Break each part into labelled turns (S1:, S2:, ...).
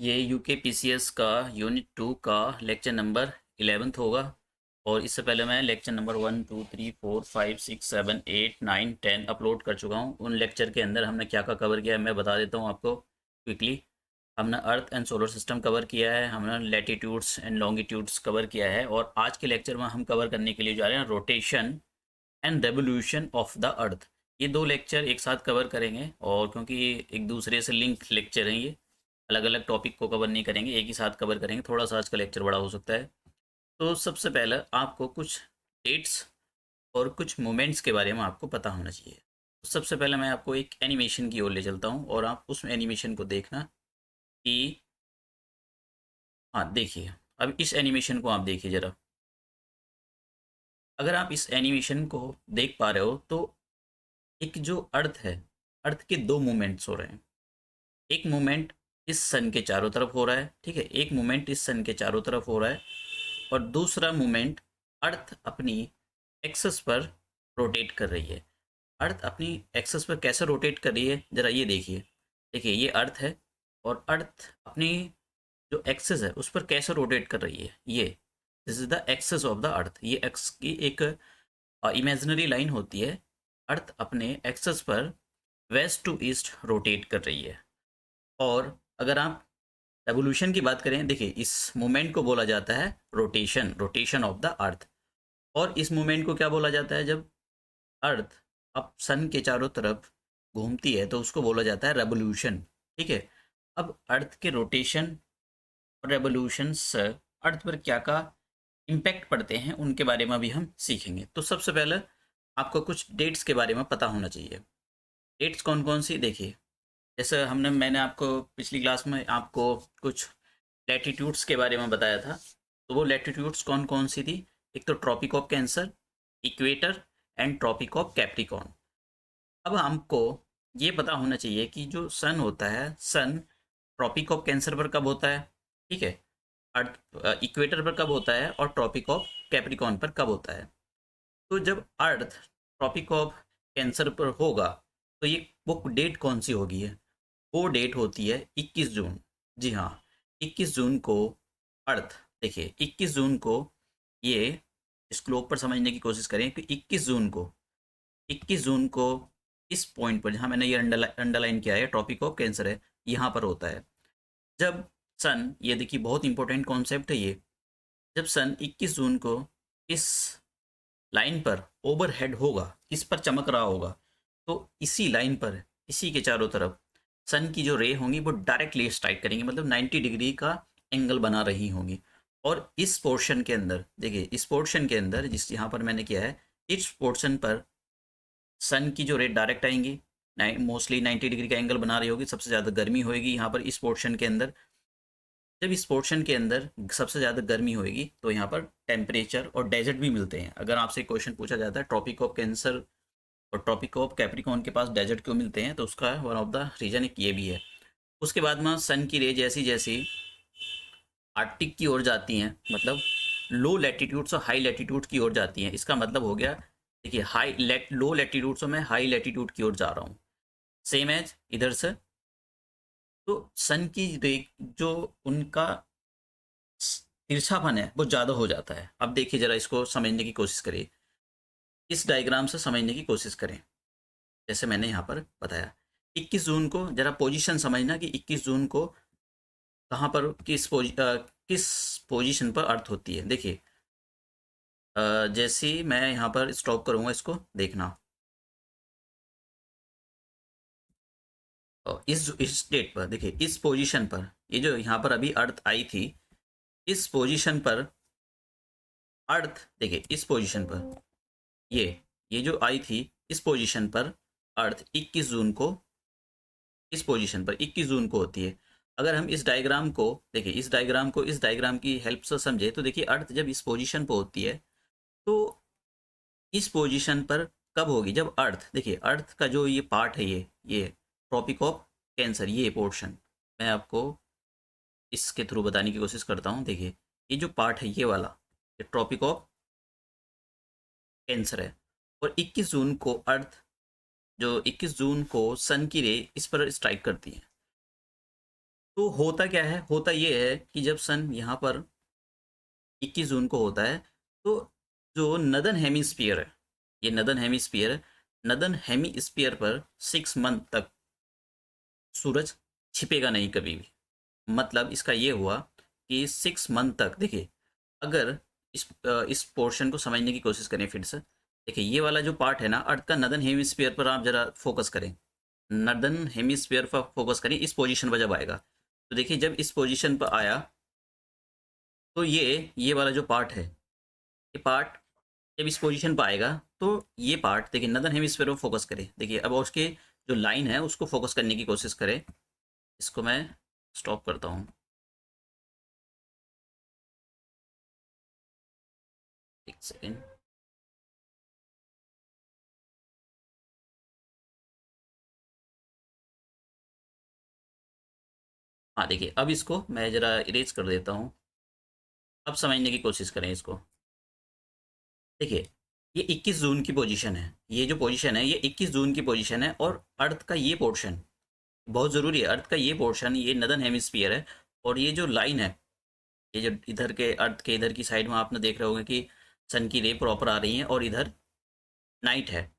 S1: ये UK PCS का unit 2 का लेक्चर नंबर 11th होगा। और इससे पहले मैं लेक्चर नंबर 1 2 3 4 5 6 7 8 9 10 अपलोड कर चुका हूँ। उन लेक्चर के अंदर हमने क्या क्या कवर किया है मैं बता देता हूँ आपको क्विकली। हमने earth and solar system cover किया है, हमने लैटिट्यूड्स एंड लॉन्गिट्यूड्स कवर किया है, और आज के लेक्चर में हम कवर करने के लिए जा रहे हैं rotation and revolution of the earth. ये दो लेक्चर एक साथ कवर करेंगे, और क्योंकि ये एक दूसरे से लिंक लेक्चर हैं, ये अलग अलग टॉपिक को कवर नहीं करेंगे, एक ही साथ कवर करेंगे। थोड़ा सा आज का लेक्चर बड़ा हो सकता है। तो सबसे पहले आपको कुछ डेट्स और कुछ मोमेंट्स के बारे में आपको पता होना चाहिए। तो सबसे पहले मैं आपको एक एनिमेशन की ओर ले चलता हूँ, और आप उस एनिमेशन को देखना कि हाँ देखिए, अब इस एनिमेशन को आप देखिए ज़रा। अगर आप इस एनिमेशन को देख पा रहे हो तो एक जो अर्थ है, अर्थ के दो मूवमेंट्स हो रहे हैं। एक मूवमेंट इस सन के चारों तरफ हो रहा है, ठीक है, एक मूवमेंट इस सन के चारों तरफ हो रहा है, और दूसरा मूवमेंट अर्थ अपनी एक्सेस पर रोटेट कर रही है। अर्थ अपनी एक्सेस पर कैसे रोटेट कर रही है जरा ये देखिए। देखिए ये अर्थ है, और अर्थ अपनी जो एक्सेस है उस पर कैसे रोटेट कर रही है। ये this is the axis of the earth. ये एक्स की एक इमेजिनरी लाइन होती है। अर्थ अपने एक्सेस पर वेस्ट टू ईस्ट रोटेट कर रही है। और अगर आप रेवोल्यूशन की बात करें, देखिए इस मूवमेंट को बोला जाता है रोटेशन, रोटेशन ऑफ द अर्थ। और इस मूवमेंट को क्या बोला जाता है, जब अर्थ अब सन के चारों तरफ घूमती है तो उसको बोला जाता है रेवोल्यूशन। ठीक है। अब अर्थ के रोटेशन और रेवोल्यूशन से अर्थ पर क्या का इम्पैक्ट पड़ते हैं उनके बारे में भी हम सीखेंगे। तो सबसे पहले आपको कुछ डेट्स के बारे में पता होना चाहिए। डेट्स कौन कौन सी देखिए, जैसे मैंने आपको पिछली क्लास में आपको कुछ लैटिट्यूड्स के बारे में बताया था। तो वो लैटिट्यूड्स कौन कौन सी थी? एक तो tropic of cancer, equator and tropic of capricorn. अब हमको ये पता होना चाहिए कि जो सन होता है, सन ट्रॉपिक ऑफ कैंसर पर कब होता है, ठीक है, अर्थ इक्वेटर पर कब होता है, और ट्रॉपिक ऑफ कैप्रिकॉर्न पर कब होता है। तो जब अर्थ ट्रॉपिक ऑफ कैंसर पर होगा तो ये वो डेट कौन सी होगी है? वो डेट होती है 21 जून। जी हाँ, 21 जून को अर्थ, देखिए 21 जून को, ये इस ग्लोब पर समझने की कोशिश करें कि 21 जून को, 21 जून को इस पॉइंट पर जहाँ मैंने ये अंडरलाइन किया है ट्रॉपिक ऑफ कैंसर है, यहाँ पर होता है। जब सन, ये देखिए बहुत इंपॉर्टेंट कॉन्सेप्ट है ये, जब सन 21 जून को इस लाइन पर ओवरहेड होगा, इस पर चमक रहा होगा, तो इसी लाइन पर, इसी के चारों तरफ सन की जो रे होंगी वो डायरेक्टली स्ट्राइक करेंगी, मतलब 90 डिग्री का एंगल बना रही होंगी। और इस पोर्शन के अंदर देखिए, इस पोर्शन के अंदर जिस यहाँ पर मैंने किया है, इस पोर्शन पर सन की जो रे डायरेक्ट आएंगी, मोस्टली 90 डिग्री का एंगल बना रही होगी, सबसे ज़्यादा गर्मी होगी यहाँ पर इस पोर्शन के अंदर। जब इस पोर्शन के अंदर सबसे ज़्यादा गर्मी होगी तो यहाँ पर टेम्परेचर और डेजर्ट भी मिलते हैं। अगर आपसे क्वेश्चन पूछा जाता है ट्रॉपिक ऑफ कैंसर और ट्रॉपिक ऑफ कैप्रिकॉर्न के पास डेजर्ट क्यों मिलते हैं, तो उसका वन ऑफ द रीज़न एक ये भी है। उसके बाद में सन की रे जैसी जैसी आर्कटिक की ओर जाती हैं, मतलब लो लैटिट्यूड्स और हाई लैटिट्यूड की ओर जाती हैं, इसका मतलब हो गया, देखिए लो लैटिट्यूड से मैं हाई लैटिट्यूड की ओर जा रहा हूँ, सेम एज इधर से। तो सन की रे जो उनका तिरछापन है वो ज़्यादा हो जाता है। अब देखिए ज़रा, इसको समझने की कोशिश करिए, इस डायग्राम से समझने की कोशिश करें। जैसे मैंने यहाँ पर बताया 21 जून को, जरा पोजीशन समझना कि 21 जून को कहाँ पर किस पोजीशन पर अर्थ होती है। देखिए जैसे ही मैं यहाँ पर स्टॉप करूँगा, इसको देखना। और इस डेट पर देखिए, इस पोजीशन पर, ये जो यहाँ पर अभी अर्थ आई थी, इस पोजीशन पर अर्थ, देखिए इस पोजीशन पर, ये जो आई थी इस पोजीशन पर अर्थ 21 जून को, इस पोजीशन पर 21 जून को होती है। अगर हम इस डायग्राम को देखिए, इस डायग्राम को इस डायग्राम की हेल्प से समझे, तो देखिए अर्थ जब इस पोजीशन पर होती है तो इस पोजीशन पर कब होगी, जब अर्थ, देखिए अर्थ का जो ये पार्ट है, ये ट्रॉपिक ऑफ कैंसर, ये पोर्शन मैं आपको इसके थ्रू बताने की कोशिश करता हूँ। देखिए ये जो पार्ट है ये वाला, ये ट्रॉपिक ऑफ कैंसर है। और 21 जून को अर्थ, जो 21 जून को सन की रे इस पर स्ट्राइक करती है। तो होता क्या है, होता ये है कि जब सन यहाँ पर 21 जून को होता है, तो जो नदर्न हेमिस्फीयर है, ये नदर्न हेमिस्फीयर है, नदर्न हेमिस्फीयर पर 6 मंथ तक सूरज छिपेगा नहीं कभी भी। मतलब इसका ये हुआ कि 6 मंथ तक, देखिए अगर इस पोर्शन को समझने की कोशिश करें फिर से, देखिए ये वाला जो पार्ट है ना अर्थ का, नदर्न हेमिस्फीयर पर आप जरा फोकस करें, नदर्न हेमिस्फीयर पर फोकस करें, इस पोजीशन पर जब आएगा, तो देखिए जब इस पोजीशन पर आया, तो ये वाला जो पार्ट है, ये पार्ट जब इस पोजीशन पर आएगा, तो ये पार्ट देखिए नदर्न हेमिस्फीयर पर फोकस करें, देखिए अब उसके जो लाइन है उसको फोकस करने की कोशिश करें। इसको मैं स्टॉप करता हूँ, एक सेकेंड। हाँ देखिए अब इसको मैं ज़रा इरेज कर देता हूँ, अब समझने की कोशिश करें इसको। देखिए ये 21 जून की पोजीशन है, ये जो पोजीशन है ये 21 जून की पोजीशन है, और अर्थ का ये पोर्शन बहुत ज़रूरी है, अर्थ का ये पोर्शन ये नदर्न हेमिस्फीयर है, और ये जो लाइन है, ये जो इधर के अर्थ के इधर की साइड में आपने देख रहे होंगे कि सन की रे प्रॉपर आ रही है, और इधर नाइट है,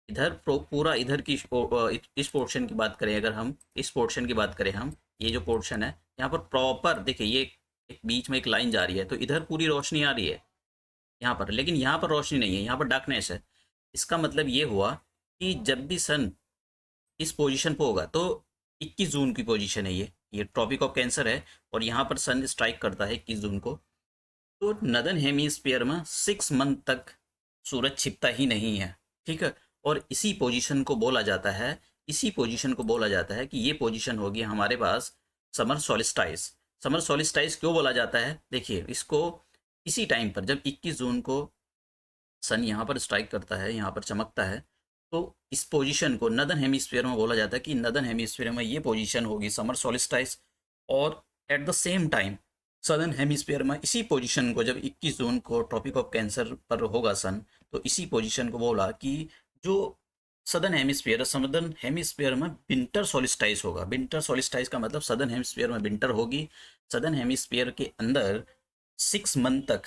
S1: इधर पूरा इधर की इस पोर्शन की बात करें, अगर हम इस पोर्शन की बात करें, हम ये जो पोर्शन है यहाँ पर प्रॉपर देखिए, ये एक बीच में एक लाइन जा रही है, तो इधर पूरी रोशनी आ रही है यहाँ पर, लेकिन यहाँ पर रोशनी नहीं है, यहाँ पर डार्कनेस है। इसका मतलब ये हुआ कि जब भी सन इस पोजीशन पे होगा, तो 21 जून की पोजीशन है ये ट्रॉपिक ऑफ कैंसर है, और यहाँ पर सन स्ट्राइक करता है 21 जून को, तो नदर्न हेमिस्फीयर में 6 मंथ तक सूरज छिपता ही नहीं है, ठीक है। और इसी पोजीशन को बोला जाता है, इसी पोजीशन को बोला जाता है कि ये पोजीशन होगी हमारे पास समर सॉलिस्टाइस। समर सॉलिस्टाइस क्यों बोला जाता है, देखिए इसको इसी टाइम पर जब 21 जून को सन यहाँ पर स्ट्राइक करता है, यहाँ पर चमकता है, तो इस पोजीशन को नदर्न हेमिस्फीयर में बोला जाता है कि नदर्न हेमिस्फीयर में ये पोजीशन होगी समर सॉलिस्टाइस, और at the same time southern hemisphere में इसी पोजीशन को जब 21 जून को ट्रॉपिक ऑफ कैंसर पर होगा सन, तो इसी पोजीशन को बोला कि जो सदर्न हेमिस्फीयर में विंटर सॉलिस्टाइस होगा। विंटर सॉलिस्टाइस का मतलब सदर्न हेमिस्फीयर में विंटर होगी, सदर्न हेमिस्फीयर के अंदर 6 मंथ तक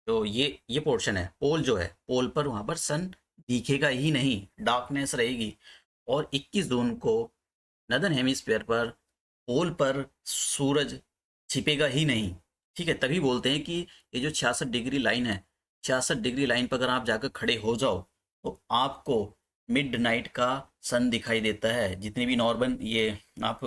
S1: जो ये पोर्शन है, पोल जो है, पोल पर वहाँ पर सन दिखेगा ही नहीं, डार्कनेस रहेगी, और 21 जून को नदर्न हेमिस्फीयर पर पोल पर सूरज छिपेगा ही नहीं, ठीक है। तभी बोलते हैं कि ये जो 66 डिग्री लाइन है, 66 डिग्री लाइन पर अगर आप जाकर खड़े हो जाओ, तो आपको मिड नाइट का सन दिखाई देता है। जितनी भी नॉर्मल ये आप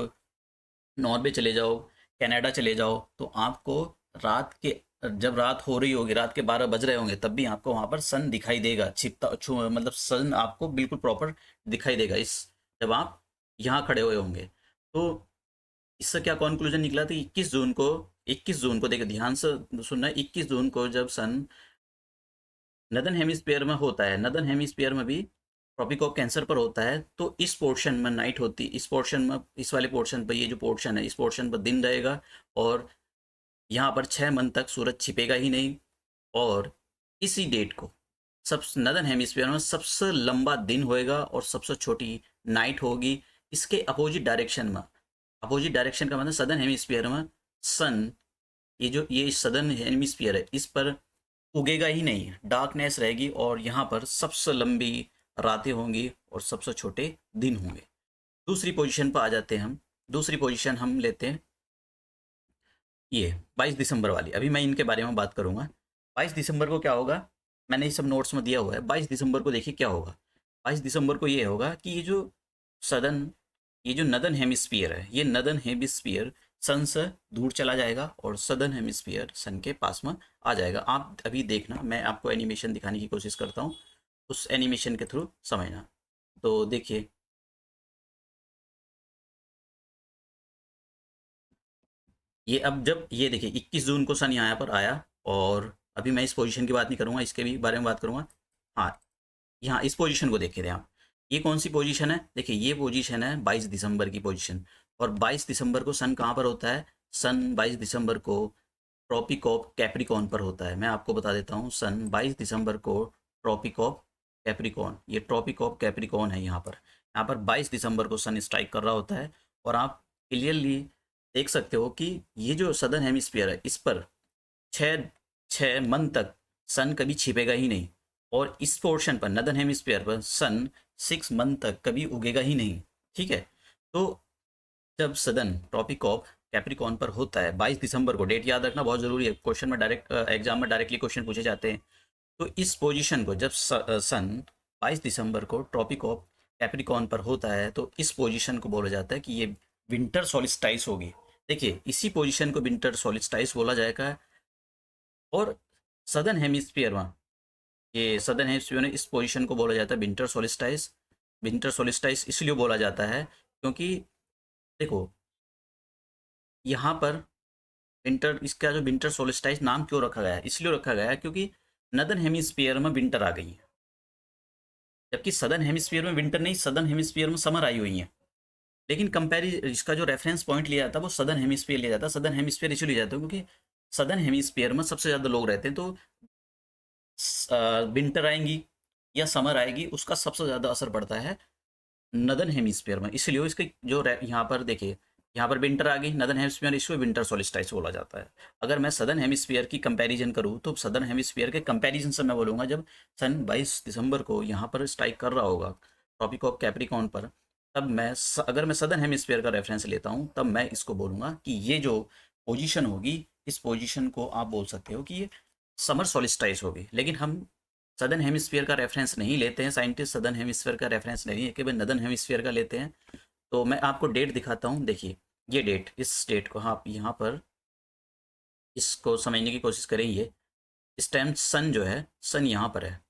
S1: नॉर्वे चले जाओ, कनाडा चले जाओ, तो आपको रात के जब रात हो रही होगी, रात के 12 बज रहे होंगे, तब भी आपको वहाँ पर सन दिखाई देगा, मतलब सन आपको बिल्कुल प्रॉपर दिखाई देगा इस जब आप यहाँ खड़े हुए होंगे। तो इससे क्या कंक्लूजन निकला था, 21 जून को देखो ध्यान से सुनना, 21 जून को जब सन नदर्न हेमिस्फीयर में होता है, नदर्न हेमिस्फीयर में भी ट्रॉपिक ऑफ कैंसर पर होता है, तो इस पोर्शन में नाइट होती, इस पोर्शन में, इस वाले पोर्शन पर, ये जो पोर्शन है इस पोर्शन पर दिन रहेगा, और यहाँ पर 6 मंथ तक सूरज छिपेगा ही नहीं। और इसी डेट को सब नदर्न हेमिस्फीयर में सबसे लंबा दिन होएगा और सबसे छोटी नाइट होगी। इसके अपोजिट डायरेक्शन में, अपोजिट डायरेक्शन का मतलब सदर्न हेमिस्फीयर में सन, ये सदर्न हेमिस्फीयर है, इस पर उगेगा ही नहीं, डार्कनेस रहेगी, और यहाँ पर सबसे लंबी रातें होंगी और सबसे छोटे दिन होंगे। दूसरी पोजीशन पर आ जाते हैं हम, दूसरी पोजीशन हम लेते हैं ये 22 दिसंबर वाली, अभी मैं इनके बारे में बात करूंगा। 22 दिसंबर को क्या होगा, मैंने ये सब नोट्स में दिया हुआ है। 22 दिसंबर को देखिए क्या होगा, 22 दिसंबर को ये होगा कि सदर्न ये जो नदर्न हेमिस्फीयर है, ये नदर्न हेमिस्फीयर सन से दूर चला जाएगा, और सदर्न हेमिस्फीयर सन के पास में आ जाएगा। आप अभी देखना, मैं आपको एनिमेशन दिखाने की कोशिश करता हूँ, उस एनिमेशन के थ्रू समझना। तो देखिए ये अब जब ये देखिए 21 जून को सन यहाँ पर आया, और अभी मैं इस पोजीशन की बात नहीं करूँगा, इसके भी बारे में बात करूँगा। हाँ, यहाँ इस पोजीशन को देखे थे आप, ये कौन सी पोजीशन है, देखिए ये पोजीशन है 22 दिसंबर की पोजीशन। और 22 दिसंबर को सन कहाँ पर होता है, सन 22 दिसंबर को ट्रॉपिक ऑफ कैप्रिकॉर्न पर होता है। मैं आपको बता देता हूँ, सन 22 दिसंबर को ट्रॉपिक ऑफ कैप्रिकॉर्न, ये ट्रॉपिक ऑफ कैप्रिकॉर्न है, यहाँ पर 22 दिसंबर को सन स्ट्राइक कर रहा होता है। और आप क्लियरली देख सकते हो कि ये जो सदर्न हेमिस्फीयर है इस पर छः छः मंथ तक सन कभी छिपेगा ही नहीं, और इस पोर्शन पर नदर्न हेमिस्फीयर पर सन 6 मंथ तक कभी उगेगा ही नहीं। ठीक है, तो जब सदर्न ट्रॉपिक ऑफ कैप्रिकॉर्न पर होता है 22 दिसंबर को, डेट याद रखना बहुत जरूरी है, क्वेश्चन में डायरेक्ट एग्जाम में डायरेक्टली क्वेश्चन पूछे जाते हैं। तो इस पोजीशन को जब सन 22 दिसंबर को ट्रॉपिक ऑफ कैप्रिकॉर्न पर होता है तो इस पोजीशन को बोला जाता है कि ये विंटर सोलिस्टाइस होगी। देखिए इसी पोजीशन को विंटर सोलिस्टाइस बोला जाएगा। और सदर्न हेमिस्फीयर में, ये सदर्न हेमिस्फीयर में इस पोजीशन को बोला जाता है विंटर सोलिस्टाइस। विंटर सोलिस्टाइस इसलिए बोला जाता है क्योंकि देखो यहाँ पर विंटर, इसका जो विंटर सोलिस्टाइस नाम क्यों रखा गया है, इसलिए रखा गया है क्योंकि नदर्न हेमिस्फीयर में विंटर आ गई है, जबकि सदर्न हेमिस्फीयर में विंटर नहीं, सदर्न हेमिस्फीयर में समर आई हुई है। लेकिन कंपेरि इसका जो रेफरेंस पॉइंट लिया जाता है वो सदर्न हेमिस्फीयर लिया जाता है। सदर्न हेमिस्फीयर इसलिए लिया जाता है क्योंकि सदर्न हेमिस्फीयर में सबसे ज़्यादा लोग रहते हैं, तो विंटर आएंगी या समर आएगी उसका सबसे ज़्यादा असर पड़ता है नदर्न हेमिस्फीयर में। इसलिए इसके जो यहाँ पर देखिए, यहाँ पर विंटर आ गई नदर्न हेमिस्फीयर, इसको विंटर सोलिस्टाइस बोला जाता है। अगर मैं सदर्न हेमिस्फीयर की कंपैरिजन करूँ तो सदर्न हेमिस्फीयर के कंपैरिजन से मैं बोलूँगा जब सन 22 दिसंबर को यहाँ पर स्ट्राइक कर रहा होगा ट्रॉपिक ऑफ कैप्रिकॉर्न पर, तब मैं अगर मैं सदर्न हेमिस्फीयर का रेफरेंस लेता हूँ तब मैं इसको बोलूँगा कि ये जो पोजीशन होगी इस पोजीशन को आप बोल सकते हो कि ये समर सोलिस्टाइस होगी। लेकिन हम सदर्न हेमिस्फीयर का रेफरेंस नहीं लेते हैं, साइंटिस्ट सदर्न हेमिस्फीयर का रेफरेंस नहीं है, केवल नदर्न हेमिस्फीयर का लेते हैं। तो मैं आपको डेट दिखाता हूँ, देखिए ये डेट, इस डेट को आप यहाँ पर इसको समझने की कोशिश करें। ये इस टाइम सन जो है, सन यहाँ पर है,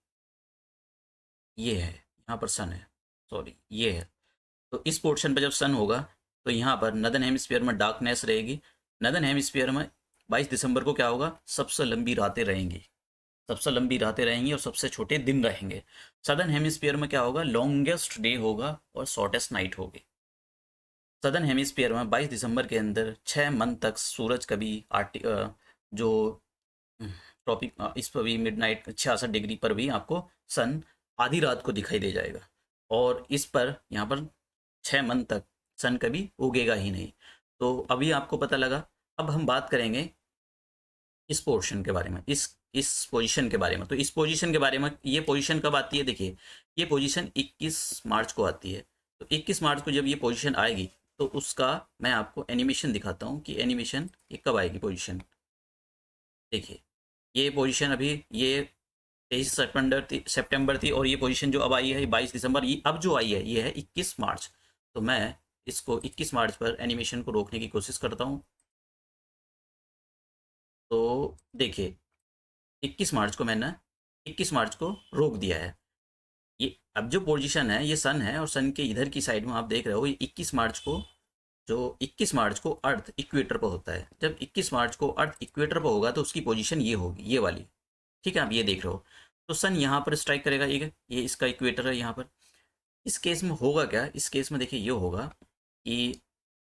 S1: ये है यहाँ पर सन है, सॉरी ये है। तो इस पोर्शन पर जब सन होगा तो यहाँ पर नदर्न हेमिस्फीयर में डार्कनेस रहेगी। नदर्न हेमिस्फीयर में 22 दिसंबर को क्या होगा, सबसे लंबी रातें रहेंगी, सबसे लंबी रातें रहेंगी और सबसे छोटे दिन रहेंगे। सदर्न हेमिस्फीयर में क्या होगा, लॉन्गेस्ट डे होगा और शॉर्टेस्ट नाइट होगी। सदर्न हेमिस्फीयर में 22 दिसंबर के अंदर 6 मंथ तक सूरज कभी जो ट्रॉपिक इस पर भी मिडनाइट 66 डिग्री पर भी आपको सन आधी रात को दिखाई दे जाएगा, और इस पर यहाँ पर 6 मंथ तक सन कभी उगेगा ही नहीं। तो अभी आपको पता लगा। अब हम बात करेंगे इस पोर्शन के बारे में, इस पोजीशन के बारे में। तो इस पोजीशन के बारे में, ये पोजीशन कब आती है, देखिए ये पोजीशन 21 मार्च को आती है। तो 21 मार्च को जब ये पोजीशन आएगी तो उसका मैं आपको एनिमेशन दिखाता हूँ कि एनिमेशन ये कब आएगी पोजीशन। देखिए ये पोजीशन अभी ये 23 सितंबर थी, और ये पोजीशन जो अब आई है 22 दिसंबर, ये अब जो आई है ये है 21 मार्च। तो मैं इसको 21 मार्च पर एनिमेशन को रोकने की कोशिश करता हूँ। तो देखिए 21 मार्च को मैंने 21 मार्च को रोक दिया है। ये अब जो पोजीशन है ये सन है, और सन के इधर की साइड में आप देख रहे हो ये 21 मार्च को, जो 21 मार्च को अर्थ इक्वेटर पर होता है। जब 21 मार्च को अर्थ इक्वेटर पर होगा तो उसकी पोजीशन ये होगी, ये वाली। ठीक है, आप ये देख रहे हो। तो सन यहाँ पर स्ट्राइक करेगा, ये इसका इक्वेटर है यहाँ पर। इस केस में होगा क्या, इस केस में देखिए ये होगा कि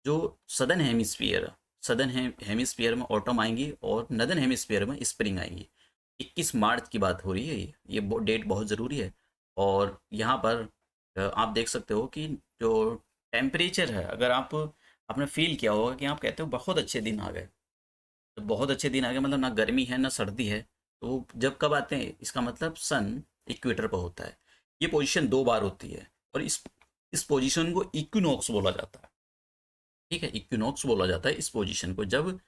S1: जो सदर्न हेमिस्फीयर, सदर्न हेमिस्फीयर में ऑटम आएंगी और नदर्न हेमिस्फीयर में स्प्रिंग आएंगी। 21 मार्च की बात हो रही है, ये डेट बहुत ज़रूरी है। और यहाँ पर आप देख सकते हो कि जो टेम्परेचर है, अगर आप आपने फील किया होगा कि आप कहते हो बहुत अच्छे दिन आ गए, तो बहुत अच्छे दिन आ गए मतलब ना गर्मी है ना सर्दी है। तो जब कब आते हैं, इसका मतलब सन इक्वेटर पर होता है। ये पोजीशन 2 बार होती है, और इस पोजीशन को इक्विनॉक्स बोला जाता है। ठीक है, इक्विनॉक्स बोला जाता है इस पोजीशन को, जब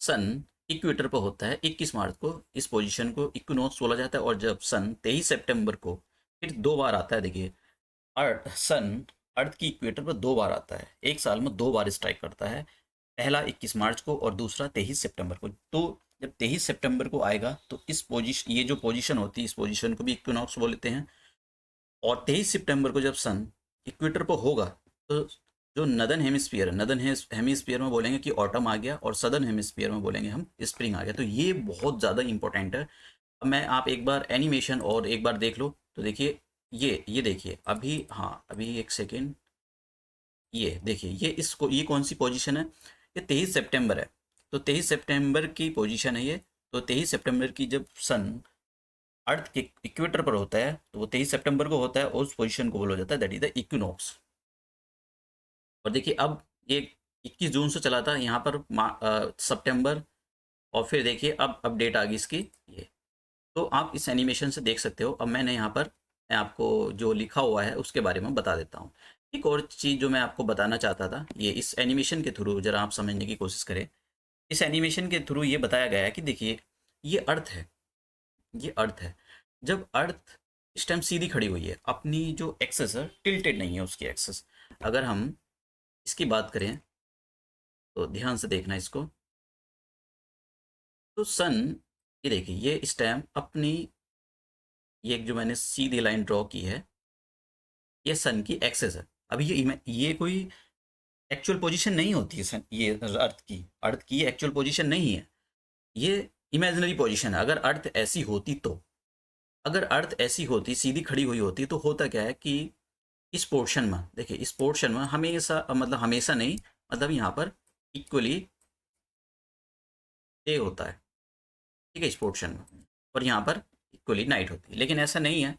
S1: सन इक्वेटर पर होता है 21 मार्च को, इस पोजीशन को इक्विनॉक्स बोला जाता है। और जब सन 23 सितंबर को फिर 2 बार आता है, देखिए सन अर्थ की इक्वेटर पर 2 बार आता है, एक साल में 2 बार स्ट्राइक करता है। पहला 21 मार्च को और दूसरा 23 सितंबर को। तो जब 23 सितंबर को आएगा तो इस पोजीशन, ये जो पोजीशन होती है इस पोजीशन को भी इक्विनॉक्स बोलते हैं। और 23 सितंबर को जब सन इक्वेटर पर होगा तो जो नदर्न हेमिस्फीयर है, नदर्न हेमिस्फीयर में बोलेंगे कि ऑटम आ गया, और सदर्न हेमिस्फीयर में बोलेंगे हम स्प्रिंग आ गया। तो ये बहुत ज़्यादा इंपॉर्टेंट है। अब मैं, आप एक बार एनिमेशन और एक बार देख लो। तो देखिए ये देखिए अभी, हाँ अभी एक सेकेंड, ये देखिए ये इसको, ये कौन सी पोजीशन है, ये 23 सितंबर है। तो 23 सितंबर की पोजीशन है ये। तो 23 सितंबर की जब सन अर्थ के इक्वेटर पर होता है तो वो 23 सितंबर को होता है, और उस पोजीशन को बोला जाता है दैट इज द इक्विनॉक्स। और देखिए अब ये 21 जून से चला था यहाँ पर सितंबर, और फिर देखिए अब अपडेट आ गई इसकी ये। तो आप इस एनिमेशन से देख सकते हो। अब मैंने यहाँ पर मैं आपको जो लिखा हुआ है उसके बारे में बता देता हूँ। एक और चीज़ जो मैं आपको बताना चाहता था, ये इस एनिमेशन के थ्रू ज़रा आप समझने की कोशिश करें। इस एनिमेशन के थ्रू ये बताया गया है कि देखिए ये अर्थ है, ये अर्थ है। जब अर्थ इस टाइम सीधी खड़ी हुई है, अपनी जो एक्सेस है टिल्टेड नहीं है उसकी एक्सेस। अगर हम इसकी बात करें तो ध्यान से देखना इसको। तो सन, ये देखिए ये इस टाइम अपनी, ये एक जो मैंने सीधी लाइन ड्रॉ की है, ये सन की एक्सेस है। अभी ये कोई एक्चुअल पोजीशन नहीं होती है सन, ये अर्थ की ये एक्चुअल पोजीशन नहीं है, ये इमेजिनरी पोजीशन है। अगर अर्थ ऐसी होती तो, अगर अर्थ ऐसी होती सीधी खड़ी हुई होती तो होता क्या है कि इस पोर्शन में देखिए, इस पोर्शन में हमेशा, मतलब हमेशा नहीं, मतलब यहाँ पर इक्वली डे होता है, ठीक है, इस पोर्शन में, और यहाँ पर इक्वली नाइट होती है। लेकिन ऐसा नहीं है,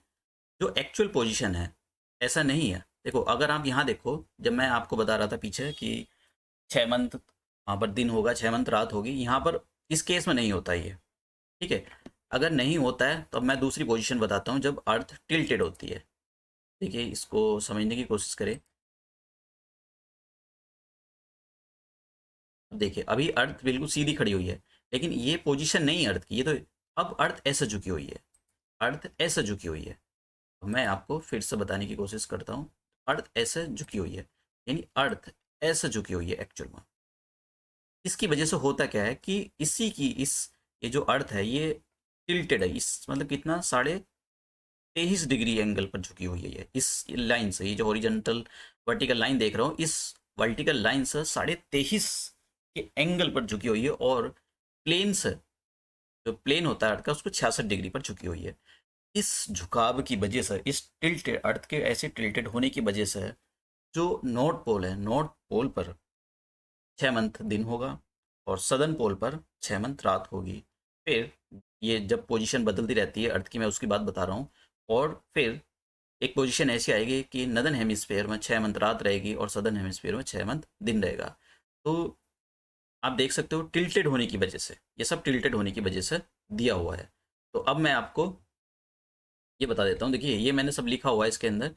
S1: जो एक्चुअल पोजीशन है ऐसा नहीं है। देखो अगर आप यहाँ देखो, जब मैं आपको बता रहा था पीछे कि 6 मंथ वहाँ पर दिन होगा, 6 मंथ रात होगी, यहाँ पर इस केस में नहीं होता ये, ठीक है। अगर नहीं होता है तो अब मैं दूसरी पोजीशन बताता हूँ जब अर्थ टिल्टेड होती है। देखिए इसको समझने की कोशिश करें। देखिए अभी अर्थ बिल्कुल सीधी खड़ी हुई है, लेकिन ये पोजीशन नहीं है अर्थ की, ये तो अब अर्थ ऐसे झुकी हुई है, अर्थ ऐसे झुकी हुई है। मैं आपको फिर से बताने की कोशिश करता हूँ। अर्थ ऐसे झुकी हुई है, यानी अर्थ ऐसे झुकी हुई है एक्चुअल में। इसकी वजह से होता क्या है कि इसी की इस, ये जो अर्थ है ये टिल्टेड है, इस मतलब कितना 23.5 डिग्री एंगल पर झुकी हुई है ये, इस लाइन से, ये जो हॉरिजॉन्टल वर्टिकल लाइन देख रहा हूँ, इस वर्टिकल लाइन से 23.5 के एंगल पर झुकी हुई है, और प्लेन से, जो प्लेन होता है अर्थ का, उसको 66 डिग्री पर झुकी हुई है। इस झुकाव की वजह से, इस टिल्टेड अर्थ के ऐसे टिल्टेड होने की वजह से, जो नॉर्थ पोल है, नॉर्थ पोल पर 6 मंथ दिन होगा, और सदर्न पोल पर 6 मंथ रात होगी। फिर ये जब पोजीशन बदलती रहती है अर्थ की, मैं उसकी बात बता रहा हूँ। और फिर एक पोजीशन ऐसी आएगी कि नदर्न हेमिस्फेयर में 6 मंथ रात रहेगी और सदर्न हेमिस्फेयर में 6 मंथ दिन रहेगा। तो आप देख सकते हो टिल्टेड होने की वजह से, ये सब टिल्टेड होने की वजह से दिया हुआ है। तो अब मैं आपको ये बता देता हूँ। देखिए ये मैंने सब लिखा हुआ है इसके अंदर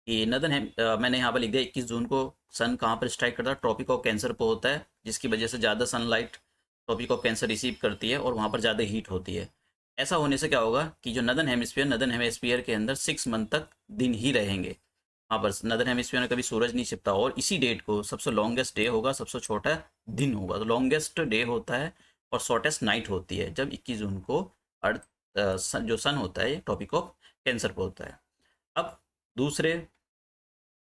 S1: कि मैंने यहाँ पर लिख दिया 21 जून को सन कहाँ पर स्ट्राइक करता है, ट्रॉपिक ऑफ कैंसर पर होता है, जिसकी वजह से ज़्यादा sunlight tropic of cancer receive करती है और वहाँ पर ज़्यादा हीट होती है। ऐसा होने से क्या होगा कि जो नदर्न हेमिस्फीयर के अंदर 6 मंथ तक दिन ही रहेंगे। वहाँ पर नदर्न हेमिस्फीयर में कभी सूरज नहीं छिपता, और इसी डेट को सबसे लॉन्गेस्ट डे होगा, सबसे छोटा दिन होगा। तो लॉन्गेस्ट डे होता है और शॉर्टेस्ट नाइट होती है जब 21 जून को अर्थ जो सन होता है टॉपिक ऑफ कैंसर पर होता है। अब दूसरे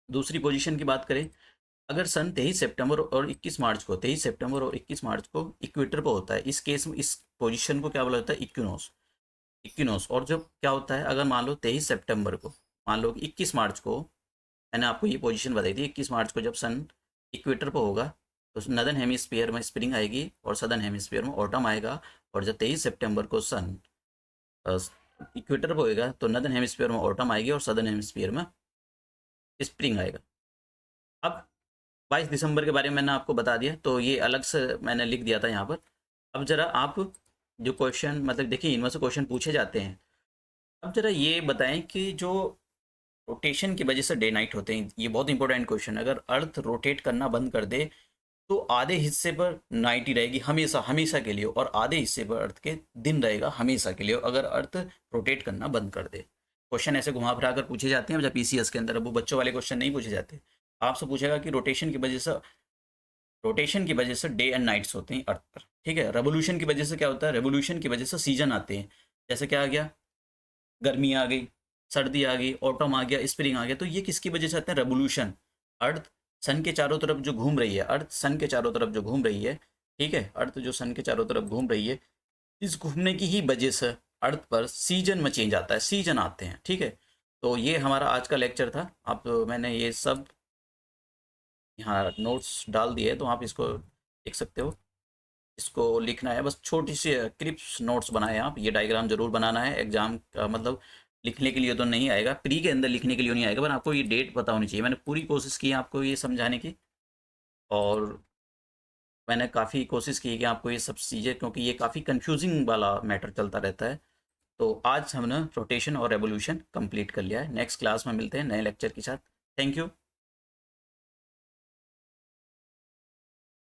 S1: दूसरी पोजीशन की बात करें, अगर सन 23 सितंबर और 21 मार्च को, 23 सितंबर और 21 मार्च को इक्वेटर पर होता है, इस केस में इस पोजीशन को क्या बोला जाता है, इक्विनोस। इक्विनोस। और जब क्या होता है, अगर मान लो 23 सितंबर को, मान लो 21 मार्च को, मैंने आपको ये पोजीशन बताई थी, 21 मार्च को जब सन इक्वेटर पर होगा तो नदर्न हेमिस्फीयर में स्प्रिंग आएगी और सदर्न हेमिस्फीयर में ऑटम आएगा। और जब 23 सितंबर को सन इक्वेटर पर होएगा तो नदर्न हेमिस्फीयर में ऑटम आएगी और सदर्न हेमिस्फीयर में स्प्रिंग आएगा। अब 22 दिसंबर के बारे में मैंने आपको बता दिया, तो ये अलग से मैंने लिख दिया था यहाँ पर। अब जरा आप जो क्वेश्चन, मतलब देखिए इनमें से क्वेश्चन पूछे जाते हैं। अब जरा ये बताएं कि जो रोटेशन की वजह से डे नाइट होते हैं, ये बहुत इंपॉर्टेंट क्वेश्चन। अगर अर्थ रोटेट करना बंद कर दे तो आधे हिस्से पर नाइट ही रहेगी हमेशा, हमेशा के लिए, और आधे हिस्से पर अर्थ के दिन रहेगा हमेशा के लिए, अगर अर्थ रोटेट करना बंद कर दे। क्वेश्चन ऐसे घुमा फिरा कर पूछे जाते हैं जब पीसीएस के अंदर। अब वो बच्चों वाले क्वेश्चन नहीं पूछे जाते। आपसे पूछेगा कि रोटेशन की वजह से डे एंड नाइट्स होते हैं अर्थ पर, ठीक है। रेवोल्यूशन की वजह से क्या होता है, रेवोल्यूशन की वजह से सीजन आते हैं। जैसे क्या आ गया, गर्मी आ गई, सर्दी आ गई, ऑटम आ गया, स्प्रिंग आ गया। तो ये किसकी वजह से आते हैं, रेवोल्यूशन। अर्थ सन के चारों तरफ जो घूम रही है, अर्थ सन के चारों तरफ जो घूम रही है, ठीक है, अर्थ जो सन के चारों तरफ घूम रही है, इस घूमने की ही वजह से अर्थ पर सीजन में चेंज आता है, सीजन आते हैं, ठीक है। तो ये हमारा आज का लेक्चर था। आप, मैंने ये सब यहाँ नोट्स डाल दिए, तो आप इसको देख सकते हो। इसको लिखना है बस, छोटी सी क्रिप्स नोट्स बनाए आप। ये डायग्राम जरूर बनाना है एग्जाम का, मतलब लिखने के लिए तो नहीं आएगा, प्री के अंदर लिखने के लिए नहीं आएगा, पर आपको ये डेट पता होनी चाहिए। मैंने पूरी कोशिश की है आपको ये समझाने की। और मैंने काफ़ी कोशिश की कि आपको ये सब चीज़ें, क्योंकि ये काफ़ी कंफ्यूजिंग वाला मैटर चलता रहता है। तो आज हमने रोटेशन और रेवोल्यूशन कंप्लीट कर लिया है। नेक्स्ट क्लास में मिलते हैं नए लेक्चर के साथ। Thank you.